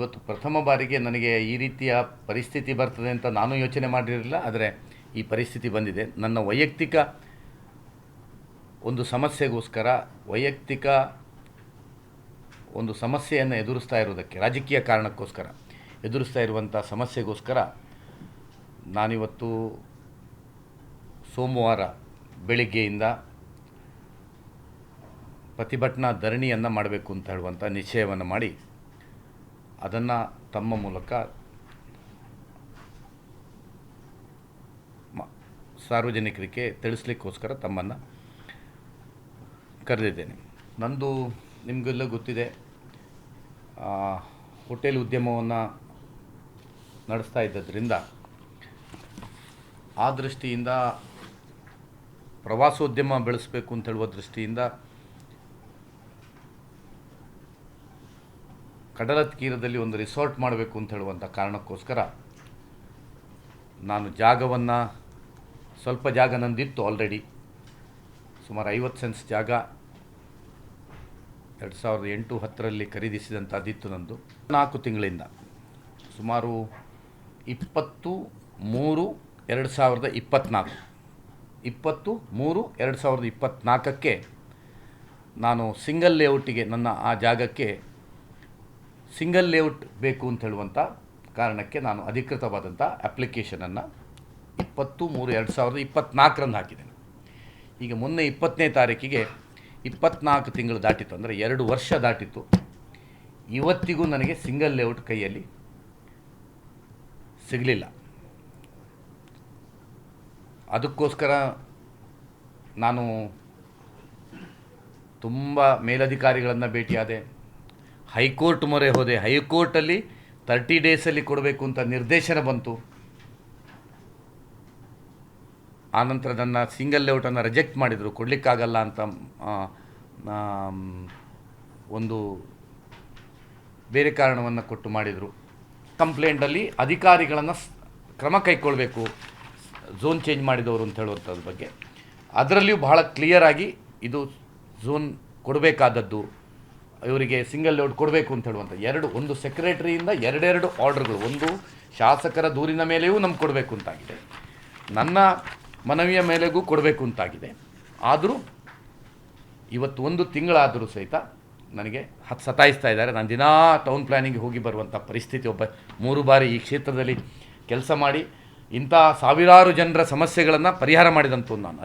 ಇವತ್ತು ಪ್ರಥಮ ಬಾರಿಗೆ ನನಗೆ ಈ ರೀತಿಯ ಪರಿಸ್ಥಿತಿ ಬರ್ತದೆ ಅಂತ ನಾನು ಯೋಚನೆ ಮಾಡಿರಲಿಲ್ಲ. ಆದರೆ ಈ ಪರಿಸ್ಥಿತಿ ಬಂದಿದೆ. ನನ್ನ ವೈಯಕ್ತಿಕ ಒಂದು ಸಮಸ್ಯೆಗೋಸ್ಕರ, ವೈಯಕ್ತಿಕ ಒಂದು ಸಮಸ್ಯೆಯನ್ನು ಎದುರಿಸ್ತಾ ಇರೋದಕ್ಕೆ, ರಾಜಕೀಯ ಕಾರಣಕ್ಕೋಸ್ಕರ ಎದುರಿಸ್ತಾ ಇರುವಂಥ ಸಮಸ್ಯೆಗೋಸ್ಕರ ನಾನಿವತ್ತು ಸೋಮವಾರ ಬೆಳಿಗ್ಗೆಯಿಂದ ಪ್ರತಿಭಟನಾ ಧರಣಿಯನ್ನು ಮಾಡಬೇಕು ಅಂತ ಹೇಳುವಂಥ ನಿಶ್ಚಯವನ್ನು ಮಾಡಿ ಅದನ್ನು ತಮ್ಮ ಮೂಲಕ ಸಾರ್ವಜನಿಕರಿಗೆ ತಿಳಿಸ್ಲಿಕ್ಕೋಸ್ಕರ ತಮ್ಮನ್ನು ಕರೆದಿದ್ದೇನೆ. ನಂದು ನಿಮಗೆಲ್ಲ ಗೊತ್ತಿದೆ, ಹೋಟೆಲ್ ಉದ್ಯಮವನ್ನು ನಡೆಸ್ತಾ ಇದ್ದದ್ರಿಂದ ಆ ದೃಷ್ಟಿಯಿಂದ ಪ್ರವಾಸೋದ್ಯಮ ಬೆಳೆಸಬೇಕು ಅಂತ ಹೇಳುವ ದೃಷ್ಟಿಯಿಂದ ಕಡಲ ತೀರದಲ್ಲಿ ಒಂದು ರಿಸಾರ್ಟ್ ಮಾಡಬೇಕು ಅಂತ ಹೇಳುವಂಥ ಕಾರಣಕ್ಕೋಸ್ಕರ ನಾನು ಜಾಗವನ್ನು, ಸ್ವಲ್ಪ ಜಾಗ ನಂದಿತ್ತು ಆಲ್ರೆಡಿ, ಸುಮಾರು 50 ಸೆನ್ಸ್ ಜಾಗ 2008-10ರಲ್ಲಿ ಖರೀದಿಸಿದಂಥದ್ದಿತ್ತು ನಂದು. 4 ತಿಂಗಳಿಂದ ಸುಮಾರು 20/3/2024ಕ್ಕೆ ನಾನು ಸಿಂಗಲ್ ಲೇಔಟಿಗೆ, ನನ್ನ ಆ ಜಾಗಕ್ಕೆ ಸಿಂಗಲ್ ಲೇಔಟ್ ಬೇಕು ಅಂತ ಹೇಳುವಂಥ ಕಾರಣಕ್ಕೆ ನಾನು ಅಧಿಕೃತವಾದಂಥ ಅಪ್ಲಿಕೇಶನನ್ನು 20/3/2024ರಂದು ಹಾಕಿದ್ದೇನೆ. ಈಗ ಮೊನ್ನೆ 20ನೇ ತಾರೀಕಿಗೆ 24 ತಿಂಗಳು ದಾಟಿತ್ತು, ಅಂದರೆ 2 ವರ್ಷ ದಾಟಿತ್ತು. ಇವತ್ತಿಗೂ ನನಗೆ ಸಿಂಗಲ್ ಲೇಔಟ್ ಕೈಯಲ್ಲಿ ಸಿಗಲಿಲ್ಲ. ಅದಕ್ಕೋಸ್ಕರ ನಾನು ತುಂಬ ಮೇಲಧಿಕಾರಿಗಳನ್ನು ಭೇಟಿಯಾದೆ, ಹೈಕೋರ್ಟ್ ಮೊರೆ ಹೋದೆ. ಹೈಕೋರ್ಟಲ್ಲಿ 30 ಡೇಸಲ್ಲಿ ಕೊಡಬೇಕು ಅಂತ ನಿರ್ದೇಶನ ಬಂತು. ಆನಂತರ ನನ್ನ ಸಿಂಗಲ್ ಲೇಔಟನ್ನು ರಿಜೆಕ್ಟ್ ಮಾಡಿದರು, ಕೊಡಲಿಕ್ಕಾಗಲ್ಲ ಅಂತ ಒಂದು ಬೇರೆ ಕಾರಣವನ್ನು ಕೊಟ್ಟು ಮಾಡಿದರು. ಕಂಪ್ಲೇಂಟಲ್ಲಿ ಅಧಿಕಾರಿಗಳನ್ನು ಕ್ರಮ ಕೈಗೊಳ್ಳಬೇಕು, ಝೋನ್ ಚೇಂಜ್ ಮಾಡಿದವರು ಅಂತ ಹೇಳುವಂಥದ್ರ ಬಗ್ಗೆ. ಅದರಲ್ಲಿಯೂ ಬಹಳ ಕ್ಲಿಯರಾಗಿ ಇದು ಝೋನ್ ಕೊಡಬೇಕಾದದ್ದು, ಇವರಿಗೆ ಸಿಂಗಲ್ ಲೇಔಟ್ ಕೊಡಬೇಕು ಅಂತ ಹೇಳುವಂಥ ಒಂದು ಸೆಕ್ರೆಟರಿಯಿಂದ 2 ಆರ್ಡರ್ಗಳು, ಒಂದು ಶಾಸಕರ ದೂರಿನ ಮೇಲೆಯೂ ನಮ್ಗೆ ಕೊಡಬೇಕು ಅಂತಾಗಿದೆ, ನನ್ನ ಮನವಿಯ ಮೇಲೆಗೂ ಕೊಡಬೇಕು ಅಂತಾಗಿದೆ. ಆದರೂ ಇವತ್ತು 1 ತಿಂಗಳಾದರೂ ಸಹಿತ ನನಗೆ ಸತಾಯಿಸ್ತಾ ಇದ್ದಾರೆ. ನಾನು ದಿನಾ ಟೌನ್ ಪ್ಲ್ಯಾನಿಂಗ್ಗೆ ಹೋಗಿ ಬರುವಂಥ ಪರಿಸ್ಥಿತಿ. 3 ಬಾರಿ ಈ ಕ್ಷೇತ್ರದಲ್ಲಿ ಕೆಲಸ ಮಾಡಿ ಇಂಥ ಸಾವಿರಾರು ಜನರ ಸಮಸ್ಯೆಗಳನ್ನು ಪರಿಹಾರ ಮಾಡಿದಂಥದ್ದು ನಾನು.